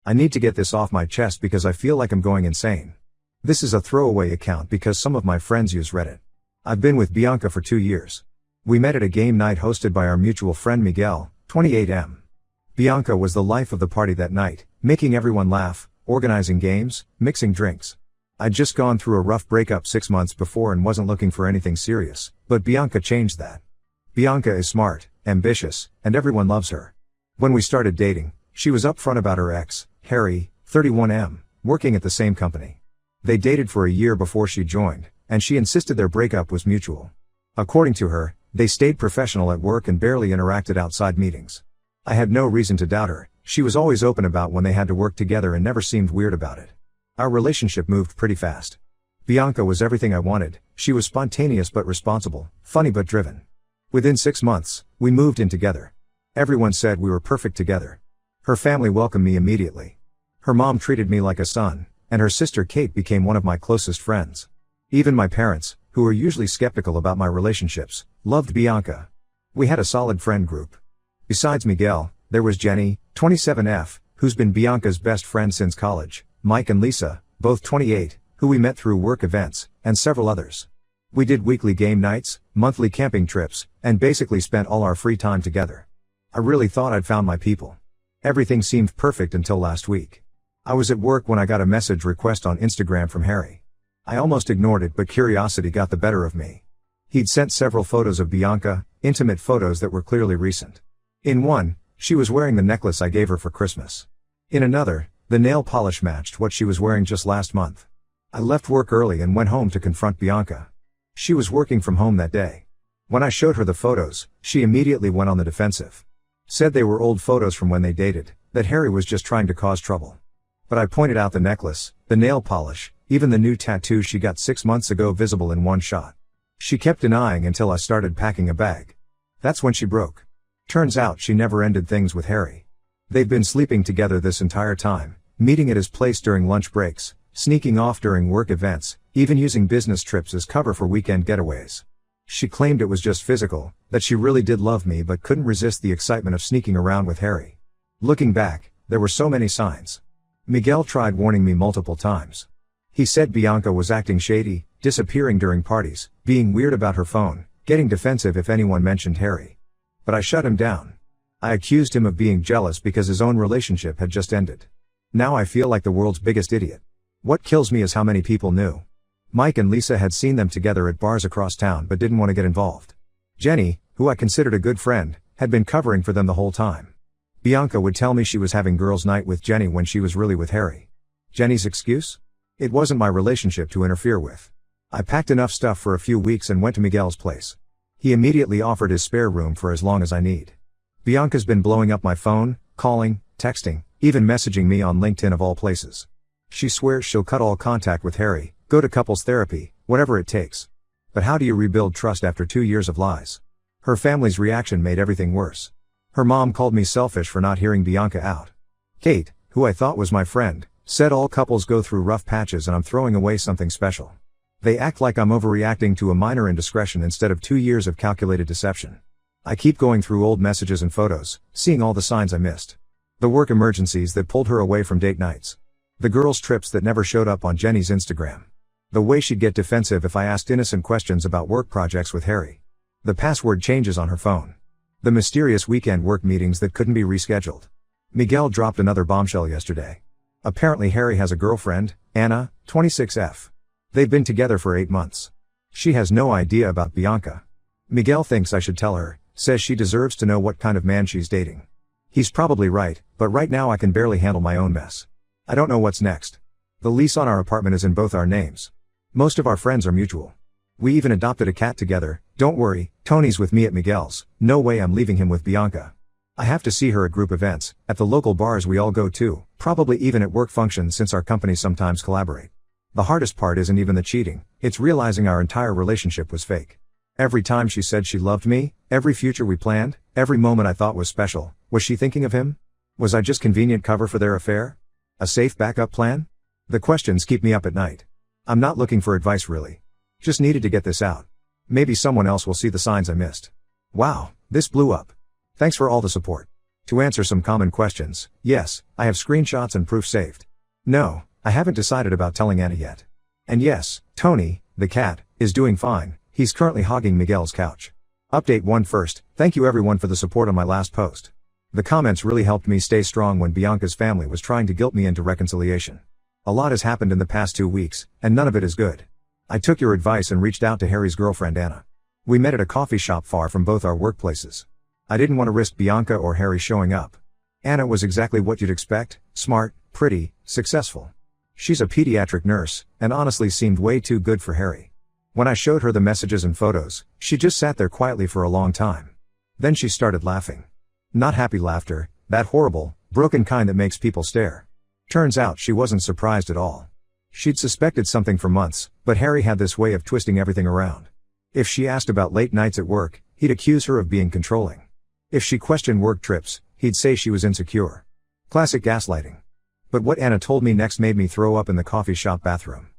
I need to get this off my chest because I feel like I'm going insane. This is a throwaway account because some of my friends use Reddit. I've been with Bianca for 2 years. We met at a game night hosted by our mutual friend Miguel, 28M. Bianca was the life of the party that night, making everyone laugh, organizing games, mixing drinks. I'd just gone through a rough breakup 6 months before and wasn't looking for anything serious, but Bianca changed that. Bianca is smart, ambitious, and everyone loves her. When we started dating, she was upfront about her ex, Harry, 31M, working at the same company. They dated for a year before she joined, and she insisted their breakup was mutual. According to her, they stayed professional at work and barely interacted outside meetings. I had no reason to doubt her. She was always open about when they had to work together and never seemed weird about it. Our relationship moved pretty fast. Bianca was everything I wanted. She was spontaneous but responsible, funny but driven. Within 6 months, we moved in together. Everyone said we were perfect together. Her family welcomed me immediately. Her mom treated me like a son, and her sister Kate became one of my closest friends. Even my parents, who were usually skeptical about my relationships, loved Bianca. We had a solid friend group. Besides Miguel, there was Jenny, 27F, who's been Bianca's best friend since college, Mike and Lisa, both 28, who we met through work events, and several others. We did weekly game nights, monthly camping trips, and basically spent all our free time together. I really thought I'd found my people. Everything seemed perfect until last week. I was at work when I got a message request on Instagram from Harry. I almost ignored it, but curiosity got the better of me. He'd sent several photos of Bianca, intimate photos that were clearly recent. In one, she was wearing the necklace I gave her for Christmas. In another, the nail polish matched what she was wearing just last month. I left work early and went home to confront Bianca. She was working from home that day. When I showed her the photos, she immediately went on the defensive. Said they were old photos from when they dated, that Harry was just trying to cause trouble. But I pointed out the necklace, the nail polish, even the new tattoo she got 6 months ago visible in one shot. She kept denying until I started packing a bag. That's when she broke. Turns out she never ended things with Harry. They've been sleeping together this entire time, meeting at his place during lunch breaks, sneaking off during work events, even using business trips as cover for weekend getaways. She claimed it was just physical, that she really did love me but couldn't resist the excitement of sneaking around with Harry. Looking back, there were so many signs. Miguel tried warning me multiple times. He said Bianca was acting shady, disappearing during parties, being weird about her phone, getting defensive if anyone mentioned Harry. But I shut him down. I accused him of being jealous because his own relationship had just ended. Now I feel like the world's biggest idiot. What kills me is how many people knew. Mike and Lisa had seen them together at bars across town but didn't want to get involved. Jenny, who I considered a good friend, had been covering for them the whole time. Bianca would tell me she was having girls' night with Jenny when she was really with Harry. Jenny's excuse? It wasn't my relationship to interfere with. I packed enough stuff for a few weeks and went to Miguel's place. He immediately offered his spare room for as long as I need. Bianca's been blowing up my phone, calling, texting, even messaging me on LinkedIn of all places. She swears she'll cut all contact with Harry, go to couples therapy, whatever it takes. But how do you rebuild trust after 2 years of lies? Her family's reaction made everything worse. Her mom called me selfish for not hearing Bianca out. Kate, who I thought was my friend, said all couples go through rough patches and I'm throwing away something special. They act like I'm overreacting to a minor indiscretion instead of 2 years of calculated deception. I keep going through old messages and photos, seeing all the signs I missed. The work emergencies that pulled her away from date nights. The girls' trips that never showed up on Jenny's Instagram. The way she'd get defensive if I asked innocent questions about work projects with Harry. The password changes on her phone. The mysterious weekend work meetings that couldn't be rescheduled. Miguel dropped another bombshell yesterday. Apparently Harry has a girlfriend, Anna, 26F. They've been together for 8 months. She has no idea about Bianca. Miguel thinks I should tell her, says she deserves to know what kind of man she's dating. He's probably right, but right now I can barely handle my own mess. I don't know what's next. The lease on our apartment is in both our names. Most of our friends are mutual. We even adopted a cat together. Don't worry, Tony's with me at Miguel's. No way I'm leaving him with Bianca. I have to see her at group events, at the local bars we all go to, probably even at work functions since our companies sometimes collaborate. The hardest part isn't even the cheating, it's realizing our entire relationship was fake. Every time she said she loved me, every future we planned, every moment I thought was special, was she thinking of him? Was I just convenient cover for their affair? A safe backup plan? The questions keep me up at night. I'm not looking for advice really. Just needed to get this out. Maybe someone else will see the signs I missed. Wow, this blew up. Thanks for all the support. To answer some common questions, yes, I have screenshots and proof saved. No, I haven't decided about telling Anna yet. And yes, Tony, the cat, is doing fine. He's currently hogging Miguel's couch. Update 1 first, thank you everyone for the support on my last post. The comments really helped me stay strong when Bianca's family was trying to guilt me into reconciliation. A lot has happened in the past 2 weeks, and none of it is good. I took your advice and reached out to Harry's girlfriend Anna. We met at a coffee shop far from both our workplaces. I didn't want to risk Bianca or Harry showing up. Anna was exactly what you'd expect, smart, pretty, successful. She's a pediatric nurse, and honestly seemed way too good for Harry. When I showed her the messages and photos, she just sat there quietly for a long time. Then she started laughing. Not happy laughter, that horrible, broken kind that makes people stare. Turns out she wasn't surprised at all. She'd suspected something for months, but Harry had this way of twisting everything around. If she asked about late nights at work, he'd accuse her of being controlling. If she questioned work trips, he'd say she was insecure. Classic gaslighting. But what Anna told me next made me throw up in the coffee shop bathroom.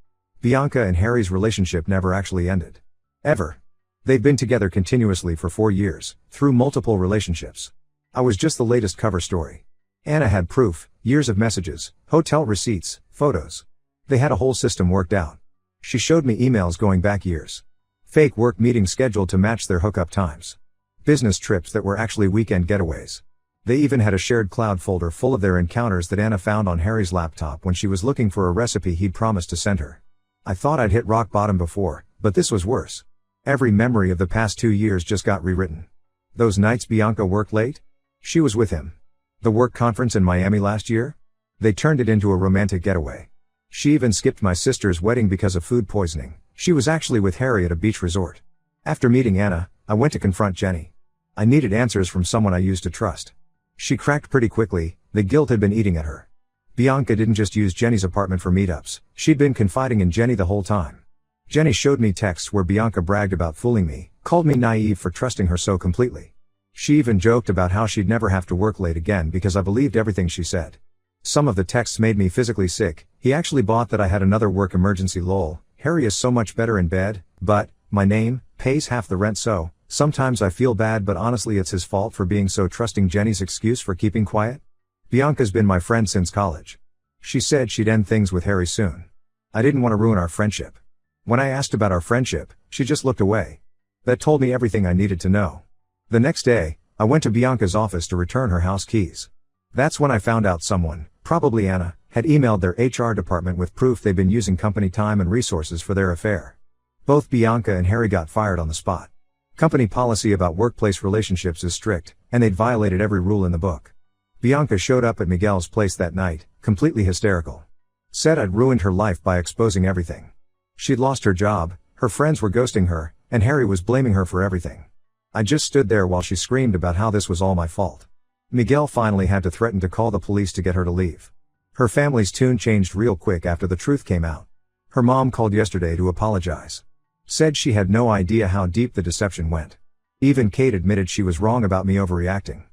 Bianca and Harry's relationship never actually ended. Ever. They've been together continuously for 4 years, through multiple relationships. I was just the latest cover story. Anna had proof, years of messages, hotel receipts, photos. They had a whole system worked out. She showed me emails going back years. Fake work meetings scheduled to match their hookup times. Business trips that were actually weekend getaways. They even had a shared cloud folder full of their encounters that Anna found on Harry's laptop when she was looking for a recipe he'd promised to send her. I thought I'd hit rock bottom before, but this was worse. Every memory of the past 2 years just got rewritten. Those nights Bianca worked late? She was with him. The work conference in Miami last year? They turned it into a romantic getaway. She even skipped my sister's wedding because of food poisoning. She was actually with Harry at a beach resort. After meeting Anna, I went to confront Jenny. I needed answers from someone I used to trust. She cracked pretty quickly, the guilt had been eating at her. Bianca didn't just use Jenny's apartment for meetups, she'd been confiding in Jenny the whole time. Jenny showed me texts where Bianca bragged about fooling me, called me naive for trusting her so completely. She even joked about how she'd never have to work late again because I believed everything she said. Some of the texts made me physically sick. He actually bought that I had another work emergency lol. Harry is so much better in bed, but my name pays half the rent, so sometimes I feel bad, but honestly it's his fault for being so trusting. Jenny's excuse for keeping quiet? Bianca's been my friend since college. She said she'd end things with Harry soon. I didn't want to ruin our friendship. When I asked about our friendship, she just looked away. That told me everything I needed to know. The next day, I went to Bianca's office to return her house keys. That's when I found out someone, probably Anna, had emailed their HR department with proof they'd been using company time and resources for their affair. Both Bianca and Harry got fired on the spot. Company policy about workplace relationships is strict, and they'd violated every rule in the book. Bianca showed up at Miguel's place that night, completely hysterical. Said I'd ruined her life by exposing everything. She'd lost her job, her friends were ghosting her, and Harry was blaming her for everything. I just stood there while she screamed about how this was all my fault. Miguel finally had to threaten to call the police to get her to leave. Her family's tune changed real quick after the truth came out. Her mom called yesterday to apologize. Said she had no idea how deep the deception went. Even Kate admitted she was wrong about me overreacting.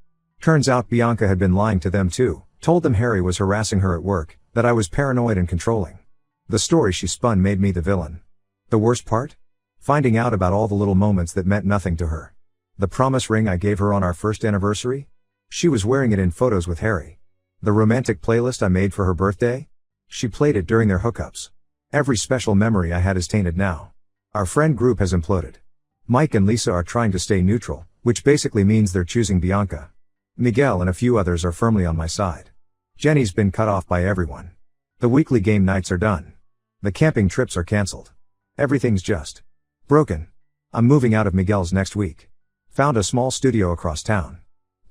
Turns out Bianca had been lying to them too, told them Harry was harassing her at work, that I was paranoid and controlling. The story she spun made me the villain. The worst part? Finding out about all the little moments that meant nothing to her. The promise ring I gave her on our first anniversary? She was wearing it in photos with Harry. The romantic playlist I made for her birthday? She played it during their hookups. Every special memory I had is tainted now. Our friend group has imploded. Mike and Lisa are trying to stay neutral, which basically means they're choosing Bianca. Miguel and a few others are firmly on my side. Jenny's been cut off by everyone. The weekly game nights are done. The camping trips are cancelled. Everything's just broken. I'm moving out of Miguel's next week. Found a small studio across town.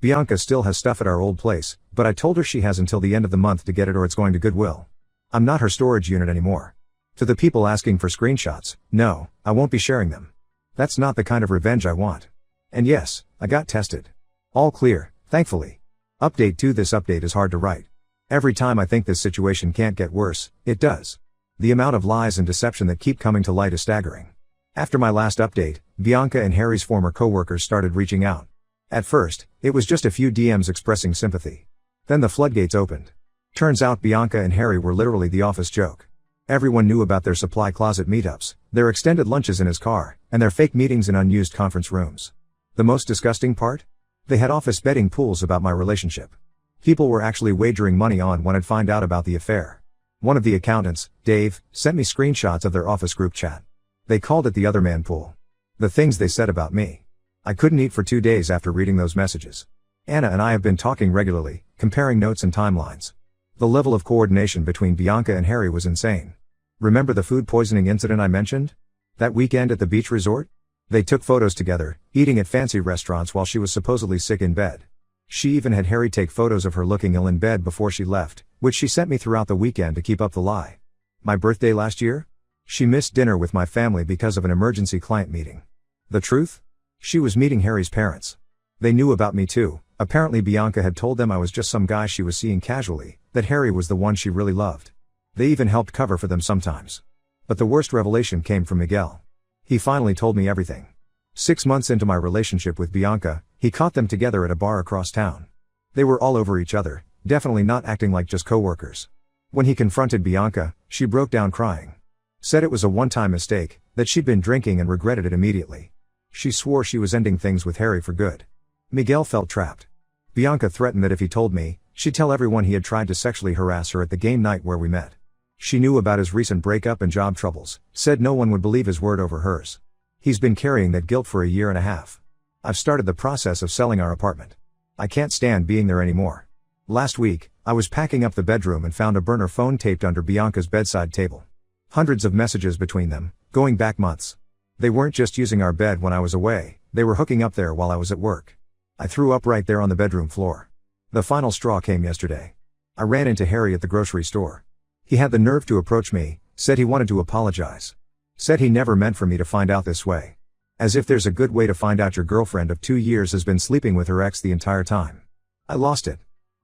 Bianca still has stuff at our old place, but I told her she has until the end of the month to get it or it's going to Goodwill. I'm not her storage unit anymore. To the people asking for screenshots, no, I won't be sharing them. That's not the kind of revenge I want. And yes, I got tested. All clear, thankfully. Update 2. This update is hard to write. Every time I think this situation can't get worse, it does. The amount of lies and deception that keep coming to light is staggering. After my last update, Bianca and Harry's former co-workers started reaching out. At first, it was just a few DMs expressing sympathy. Then the floodgates opened. Turns out Bianca and Harry were literally the office joke. Everyone knew about their supply closet meetups, their extended lunches in his car, and their fake meetings in unused conference rooms. The most disgusting part? They had office betting pools about my relationship. People were actually wagering money on when I'd find out about the affair. One of the accountants, Dave, sent me screenshots of their office group chat. They called it the other man pool. The things they said about me. I couldn't eat for 2 days after reading those messages. Anna and I have been talking regularly, comparing notes and timelines. The level of coordination between Bianca and Harry was insane. Remember the food poisoning incident I mentioned? That weekend at the beach resort? They took photos together, eating at fancy restaurants while she was supposedly sick in bed. She even had Harry take photos of her looking ill in bed before she left, which she sent me throughout the weekend to keep up the lie. My birthday last year? She missed dinner with my family because of an emergency client meeting. The truth? She was meeting Harry's parents. They knew about me too. Apparently Bianca had told them I was just some guy she was seeing casually, that Harry was the one she really loved. They even helped cover for them sometimes. But the worst revelation came from Miguel. He finally told me everything. 6 months into my relationship with Bianca, he caught them together at a bar across town. They were all over each other, definitely not acting like just co-workers. When he confronted Bianca, she broke down crying. Said it was a one-time mistake, that she'd been drinking and regretted it immediately. She swore she was ending things with Harry for good. Miguel felt trapped. Bianca threatened that if he told me, she'd tell everyone he had tried to sexually harass her at the game night where we met. She knew about his recent breakup and job troubles, said no one would believe his word over hers. He's been carrying that guilt for a year and a half. I've started the process of selling our apartment. I can't stand being there anymore. Last week, I was packing up the bedroom and found a burner phone taped under Bianca's bedside table. Hundreds of messages between them, going back months. They weren't just using our bed when I was away, they were hooking up there while I was at work. I threw up right there on the bedroom floor. The final straw came yesterday. I ran into Harry at the grocery store. He had the nerve to approach me, said he wanted to apologize. Said he never meant for me to find out this way. As if there's a good way to find out your girlfriend of 2 years has been sleeping with her ex the entire time. I lost it.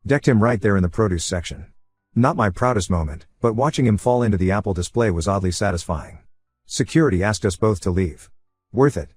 Decked him right there in the produce section. Not my proudest moment, but watching him fall into the Apple display was oddly satisfying. Security asked us both to leave. Worth it.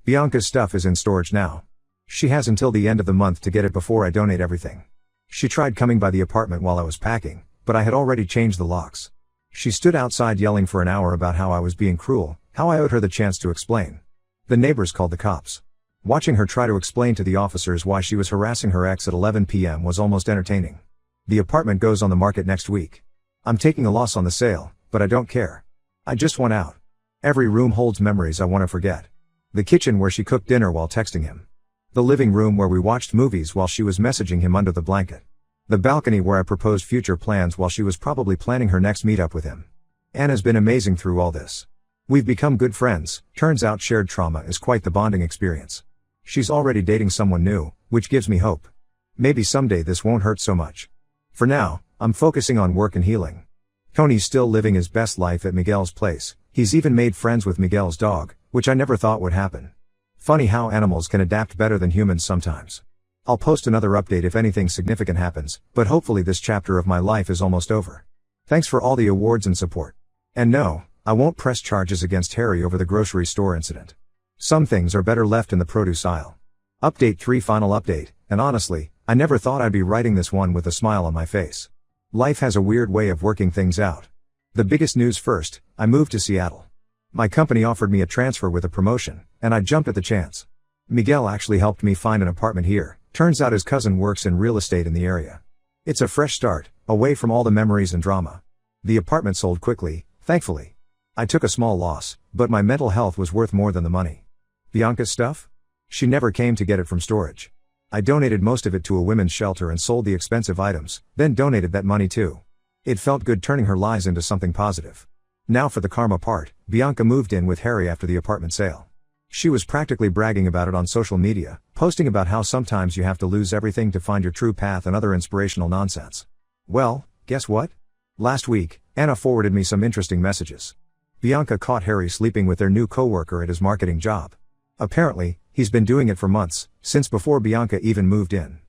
Bianca's stuff is in storage now. She has until the end of the month to get it before I donate everything. She tried coming by the apartment while I was packing, but I had already changed the locks. She stood outside yelling for an hour about how I was being cruel, how I owed her the chance to explain. The neighbors called the cops. Watching her try to explain to the officers why she was harassing her ex at 11 p.m. was almost entertaining. The apartment goes on the market next week. I'm taking a loss on the sale, but I don't care. I just want out. Every room holds memories I want to forget. The kitchen where she cooked dinner while texting him. The living room where we watched movies while she was messaging him under the blanket. The balcony where I proposed future plans while she was probably planning her next meetup with him. Anna's been amazing through all this. We've become good friends. Turns out shared trauma is quite the bonding experience. She's already dating someone new, which gives me hope. Maybe someday this won't hurt so much. For now, I'm focusing on work and healing. Tony's still living his best life at Miguel's place. He's even made friends with Miguel's dog, which I never thought would happen. Funny how animals can adapt better than humans sometimes. I'll post another update if anything significant happens, but hopefully this chapter of my life is almost over. Thanks for all the awards and support. And no, I won't press charges against Harry over the grocery store incident. Some things are better left in the produce aisle. Update 3 final update, and honestly, I never thought I'd be writing this one with a smile on my face. Life has a weird way of working things out. The biggest news first, I moved to Seattle. My company offered me a transfer with a promotion, and I jumped at the chance. Miguel actually helped me find an apartment here. Turns out his cousin works in real estate in the area. It's a fresh start, away from all the memories and drama. The apartment sold quickly, thankfully. I took a small loss, but my mental health was worth more than the money. Bianca's stuff? She never came to get it from storage. I donated most of it to a women's shelter and sold the expensive items, then donated that money too. It felt good turning her lies into something positive. Now for the karma part, Bianca moved in with Harry after the apartment sale. She was practically bragging about it on social media, posting about how sometimes you have to lose everything to find your true path and other inspirational nonsense. Well, guess what? Last week, Anna forwarded me some interesting messages. Bianca caught Harry sleeping with their new coworker at his marketing job. Apparently, he's been doing it for months, since before Bianca even moved in.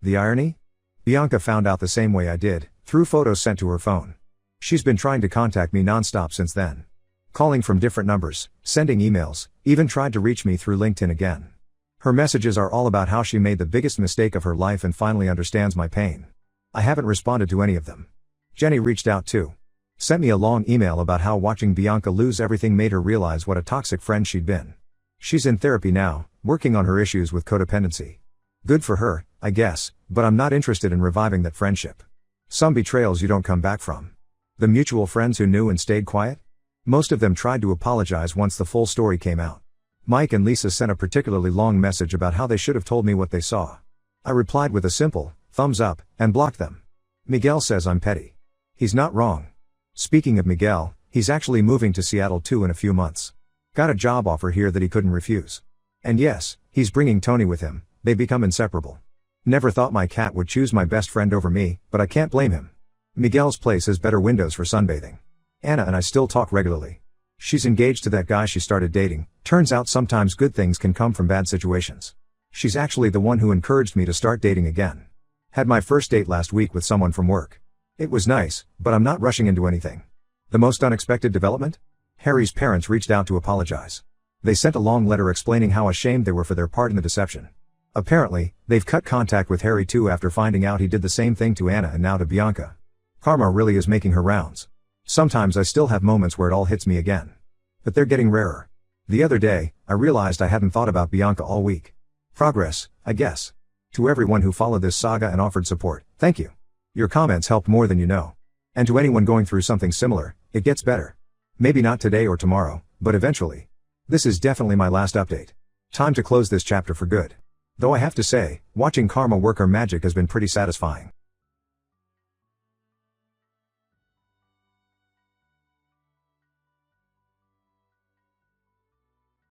The irony? Bianca found out the same way I did, through photos sent to her phone. She's been trying to contact me nonstop since then. Calling from different numbers, sending emails, even tried to reach me through LinkedIn again. Her messages are all about how she made the biggest mistake of her life and finally understands my pain. I haven't responded to any of them. Jenny reached out too. Sent me a long email about how watching Bianca lose everything made her realize what a toxic friend she'd been. She's in therapy now, working on her issues with codependency. Good for her, I guess, but I'm not interested in reviving that friendship. Some betrayals you don't come back from. The mutual friends who knew and stayed quiet? Most of them tried to apologize once the full story came out. Mike and Lisa sent a particularly long message about how they should have told me what they saw. I replied with a simple, thumbs up, and blocked them. Miguel says I'm petty. He's not wrong. Speaking of Miguel, he's actually moving to Seattle too in a few months. Got a job offer here that he couldn't refuse. And yes, he's bringing Tony with him, they become inseparable. Never thought my cat would choose my best friend over me, but I can't blame him. Miguel's place has better windows for sunbathing. Anna and I still talk regularly. She's engaged to that guy she started dating. Turns out sometimes good things can come from bad situations. She's actually the one who encouraged me to start dating again. Had my first date last week with someone from work. It was nice, but I'm not rushing into anything. The most unexpected development? Harry's parents reached out to apologize. They sent a long letter explaining how ashamed they were for their part in the deception. Apparently, they've cut contact with Harry too after finding out he did the same thing to Anna and now to Bianca. Karma really is making her rounds. Sometimes I still have moments where it all hits me again. But they're getting rarer. The other day, I realized I hadn't thought about Bianca all week. Progress, I guess. To everyone who followed this saga and offered support, thank you. Your comments helped more than you know. And to anyone going through something similar, it gets better. Maybe not today or tomorrow, but eventually. This is definitely my last update. Time to close this chapter for good. Though I have to say, watching Karma work her magic has been pretty satisfying.